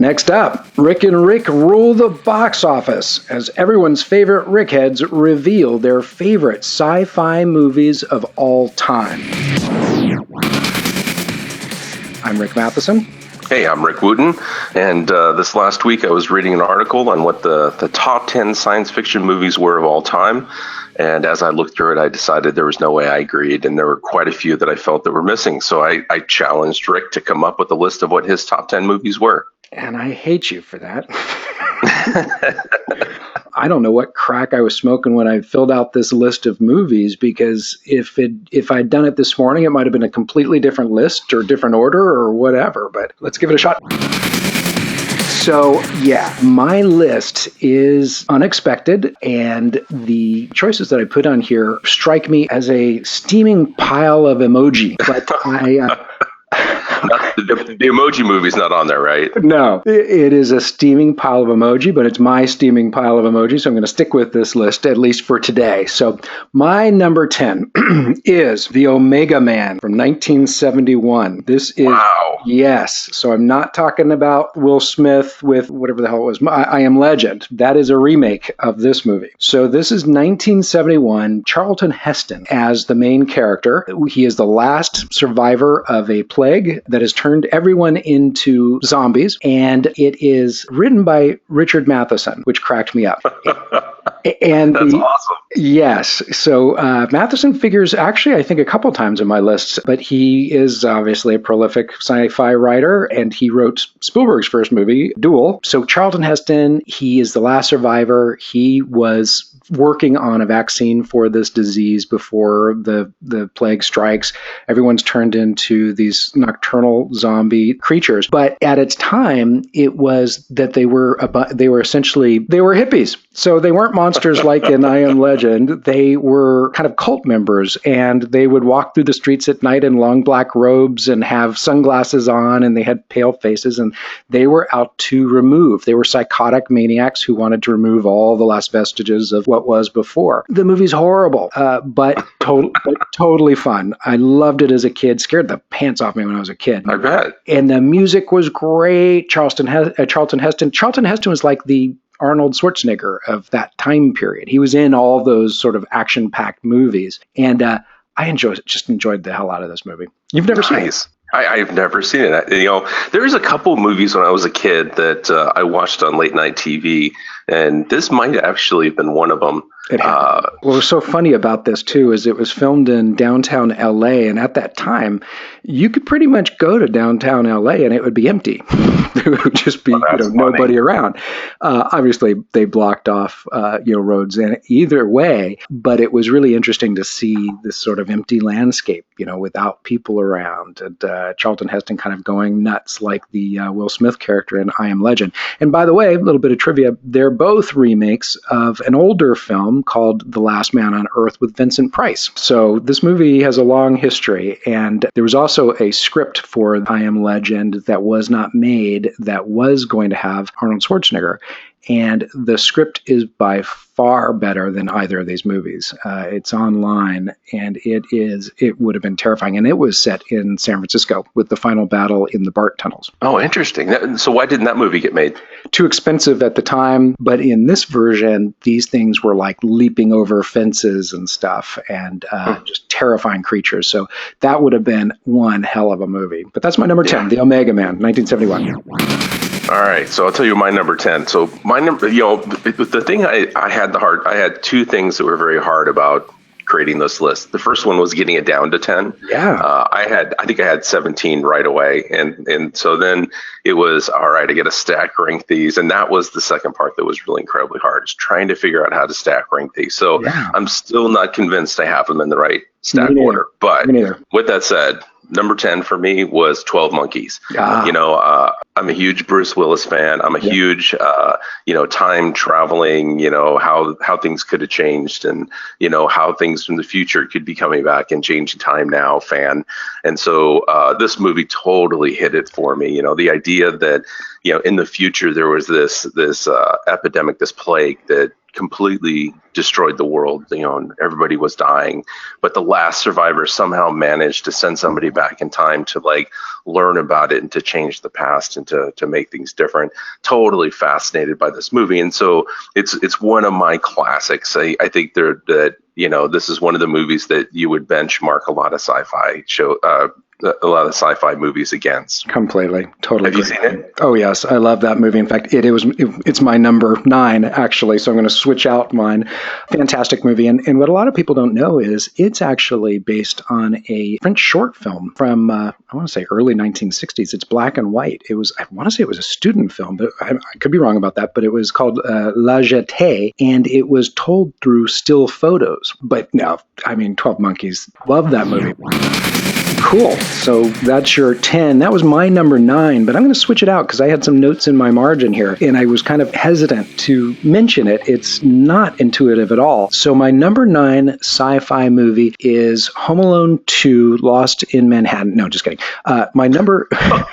Next up, Rick and Rick rule the box office as everyone's favorite Rickheads reveal their favorite sci-fi movies of all time. I'm Rick Matheson. Hey, I'm Rick Wooten, and this last week I was reading an article on what the top 10 science fiction movies were of all time, and as I looked through it, I decided there was no way I agreed, and there were quite a few that I felt that were missing, so I challenged Rick to come up with a list of what his top 10 movies were. And I hate you for that. I don't know what crack I was smoking when I filled out this list of movies, because if I'd done it this morning, it might have been a completely different list or different order or whatever, but let's give it a shot. So, yeah, my list is unexpected, and the choices that I put on here strike me as a steaming pile of emoji, but The emoji movie's not on there, right? No, it is a steaming pile of emoji, but it's my steaming pile of emoji, so I'm going to stick with this list, at least for today. So my number 10 is The Omega Man from 1971. This is... Wow. Yes. So I'm not talking about Will Smith with whatever the hell it was. I Am Legend. That is a remake of this movie. So this is 1971, Charlton Heston as the main character. He is the last survivor of a plague that has turned everyone into zombies, and it is written by Richard Matheson, which cracked me up. And that's awesome. Yes. So Matheson figures actually, I think, a couple times in my lists, but he is obviously a prolific sci-fi writer, and he wrote Spielberg's first movie, Duel. So Charlton Heston, he is the last survivor. He was working on a vaccine for this disease before the plague strikes. Everyone's turned into these nocturnal zombie creatures. But at its time, it was that they were hippies. So they weren't monsters like in I Am Legend. They were kind of cult members, and they would walk through the streets at night in long black robes and have sunglasses on, and they had pale faces, and they were out to remove. They were psychotic maniacs who wanted to remove all the last vestiges of what was before. The movie's horrible, but totally fun. I loved it as a kid. Scared the pants off me when I was a kid. I bet. And the music was great. Charlton Heston. Charlton Heston was like the Arnold Schwarzenegger of that time period. He was in all those sort of action-packed movies, and I just enjoyed the hell out of this movie. You've never seen it? I've never seen it. There was a couple of movies when I was a kid that I watched on late night TV, and this might actually have been one of them. What was so funny about this, too, is it was filmed in downtown L.A., and at that time, you could pretty much go to downtown L.A. and it would be empty. There would just be nobody around. Obviously, they blocked off roads in either way, but it was really interesting to see this sort of empty landscape, without people around, and Charlton Heston kind of going nuts like the Will Smith character in I Am Legend. And by the way, a little bit of trivia, they're both remakes of an older film called The Last Man on Earth with Vincent Price. So this movie has a long history, and there was also a script for I Am Legend that was not made that was going to have Arnold Schwarzenegger. And the script is by far better than either of these movies. It's online, and it would have been terrifying. And it was set in San Francisco with the final battle in the BART tunnels. Oh, interesting. So why didn't that movie get made? Too expensive at the time. But in this version, these things were like leaping over fences and stuff, and just terrifying creatures. So that would have been one hell of a movie. But that's my number 10, The Omega Man, 1971. All right, so I'll tell you my number 10. So my number, the thing I had two things that were very hard about creating this list. The first one was getting it down to 10. Yeah. I think I had 17 right away. And so then it was, all right, I got to stack rank these. And that was the second part that was really incredibly hard, is trying to figure out how to stack rank these. So I'm still not convinced I have them in the right stack order. But with that said, number 10 for me was 12 Monkeys. I'm a huge Bruce Willis fan. I'm a huge, time traveling, how things could have changed, and, how things from the future could be coming back and changing time now fan. And so this movie totally hit it for me. The idea that, in the future there was this epidemic, this plague that completely destroyed the world, and everybody was dying. But the last survivor somehow managed to send somebody back in time to like learn about it and to change the past and to make things different. Totally fascinated by this movie. And so it's one of my classics. I think this is one of the movies that you would benchmark a lot of sci-fi movies against. Completely. Totally. Have you seen it? Oh, yes. I love that movie. In fact, it's my number 9, actually. So I'm going to switch out mine. Fantastic movie. And what a lot of people don't know is it's actually based on a French short film from, I want to say early 1960s. It's black and white. I want to say it was a student film, but I could be wrong about that. But it was called La Jetée, and it was told through still photos. But no, 12 Monkeys. Love that movie. Cool. So that's your 10. That was my number 9, but I'm going to switch it out because I had some notes in my margin here, and I was kind of hesitant to mention it. It's not intuitive at all. So my number 9 sci-fi movie is Home Alone 2, Lost in Manhattan. No, just kidding. My number... I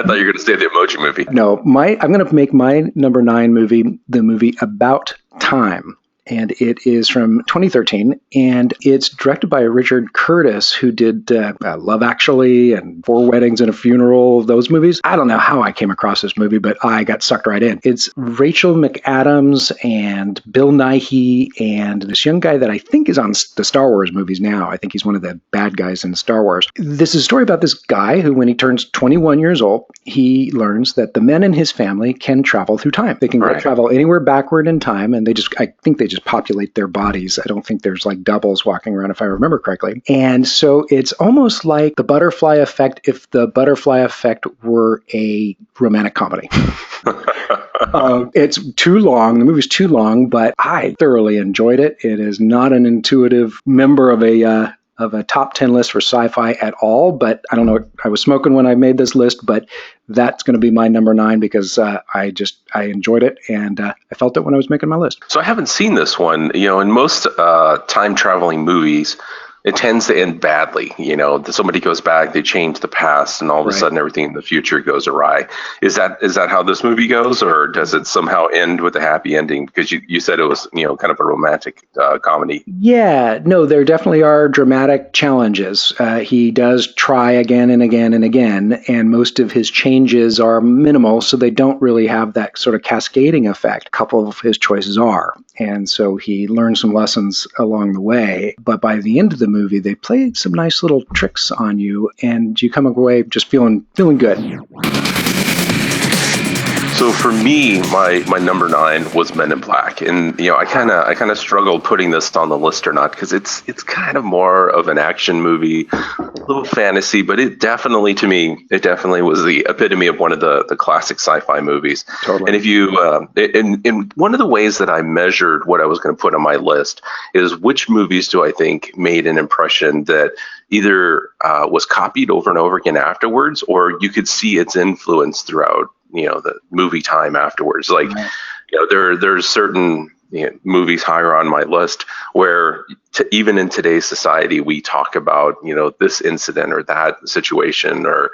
thought you were going to say the Emoji Movie. No, I'm going to make my number 9 movie the movie About Time. And it is from 2013, and it's directed by Richard Curtis, who did Love Actually and 4 Weddings and a Funeral, those movies. I don't know how I came across this movie, but I got sucked right in. It's Rachel McAdams and Bill Nighy and this young guy that I think is on the Star Wars movies now. I think he's one of the bad guys in Star Wars. This is a story about this guy who, when he turns 21 years old, he learns that the men in his family can travel through time. They can travel anywhere backward in time, and I think they just populate their bodies. I don't think there's like doubles walking around, if I remember correctly. And so it's almost like the Butterfly Effect if the Butterfly Effect were a romantic comedy. It's too long. The movie's too long, but I thoroughly enjoyed it. It is not an intuitive member of a top 10 list for sci-fi at all, but I don't know. I was smoking when I made this list, but that's going to be my number 9 because I enjoyed it, and I felt it when I was making my list. So I haven't seen this one. In most time traveling movies, it tends to end badly. Somebody goes back, they change the past, and all of a sudden everything in the future goes awry. Is that how this movie goes, or does it somehow end with a happy ending? Because you said it was kind of a romantic comedy. Yeah, no, there definitely are dramatic challenges. He does try again and again and again, and most of his changes are minimal, so they don't really have that sort of cascading effect. A couple of his choices are, and so he learns some lessons along the way. But by the end of the movie, they play some nice little tricks on you, and you come away just feeling good. So for me, my number 9 was Men in Black, and I kind of struggled putting this on the list or not because it's kind of more of an action movie, a little fantasy, but it definitely was the epitome of one of the classic sci-fi movies. Totally. And if you in one of the ways that I measured what I was going to put on my list is which movies do I think made an impression that either was copied over and over again afterwards, or you could see its influence throughout the movie time afterwards. Like, there's certain movies higher on my list where even in today's society, we talk about, this incident or that situation or,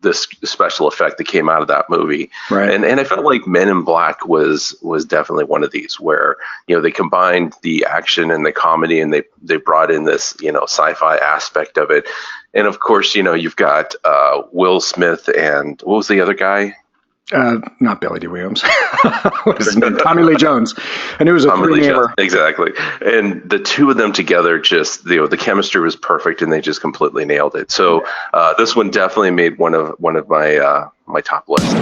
this special effect that came out of that movie. Right. And I felt like Men in Black was definitely one of these where, they combined the action and the comedy, and they brought in this, sci-fi aspect of it. And of course, you've got Will Smith and what was the other guy? Not Billy D. Williams. What is his name? Tommy Lee Jones. And it was a three-namer. Exactly. And the two of them together just, the chemistry was perfect, and they just completely nailed it. So this one definitely made one of my top lists.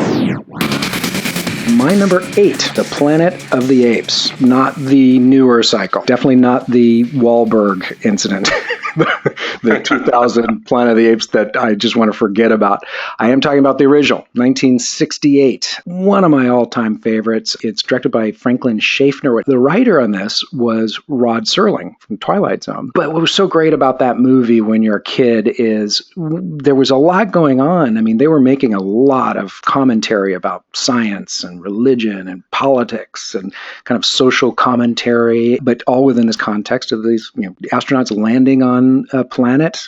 My number 8, The Planet of the Apes. Not the newer cycle. Definitely not the Wahlberg incident. The 2000 Planet of the Apes that I just want to forget about. I am talking about the original, 1968. One of my all-time favorites. It's directed by Franklin Schaffner. The writer on this was Rod Serling from Twilight Zone. But what was so great about that movie when you're a kid is there was a lot going on. I mean, they were making a lot of commentary about science and religion and politics and kind of social commentary, but all within this context of these astronauts landing on on a planet,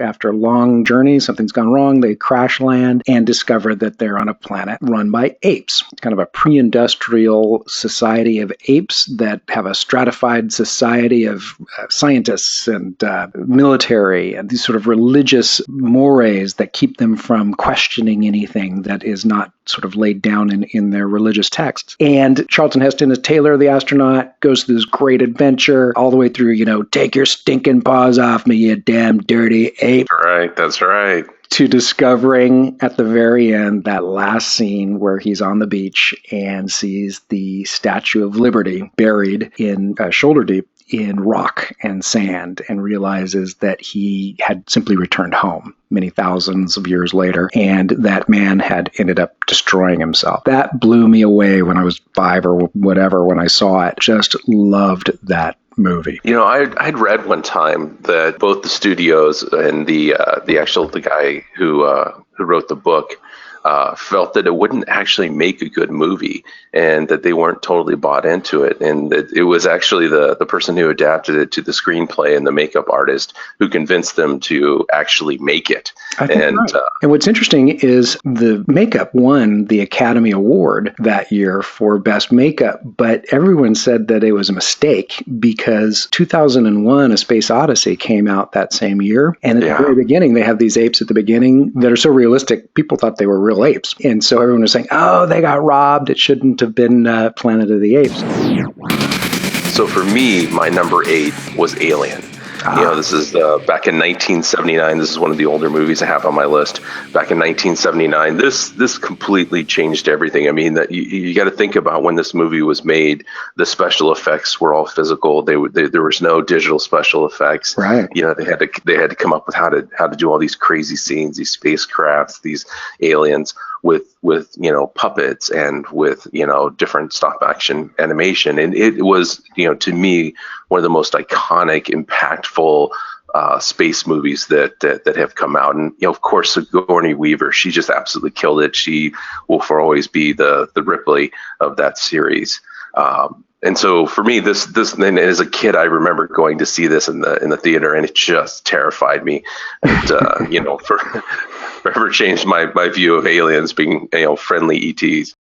after a long journey, something's gone wrong, they crash land and discover that they're on a planet run by apes, kind of a pre-industrial society of apes that have a stratified society of scientists and military and these sort of religious mores that keep them from questioning anything that is not sort of laid down in their religious texts. And Charlton Heston as Taylor, the astronaut, goes through this great adventure all the way through, take your stinking paws off me, you damn dirty ape. That's right. To discovering at the very end that last scene where he's on the beach and sees the Statue of Liberty buried in shoulder deep in rock and sand, and realizes that he had simply returned home many thousands of years later, and that man had ended up destroying himself. That blew me away when I was 5 or whatever when I saw it. Just loved that movie. I'd read one time that both the studios and the guy who wrote the book felt that it wouldn't actually make a good movie, and that they weren't totally bought into it, and that it was actually the person who adapted it to the screenplay and the makeup artist who convinced them to actually make it. And what's interesting is the makeup won the Academy Award that year for Best Makeup, but everyone said that it was a mistake because 2001: A Space Odyssey came out that same year, and at the very beginning they have these apes at the beginning that are so realistic, people thought they were real apes. And so everyone was saying, oh, they got robbed. It shouldn't have been Planet of the Apes. So for me, my number 8 was Alien. This is back in 1979. This is one of the older movies I have on my list. Back in 1979, this completely changed everything. I mean, that you got to think about when this movie was made. The special effects were all physical. There was no digital special effects. Right. They had to come up with how to do all these crazy scenes, these spacecrafts, these aliens with puppets and with different stop action animation, and it was to me one of the most iconic, impactful space movies that have come out. And of course, Sigourney Weaver, she just absolutely killed it. She will for always be the Ripley of that series. And so for me, this and as a kid, I remember going to see this in the theater, and it just terrified me. And forever changed my view of aliens being friendly ETs.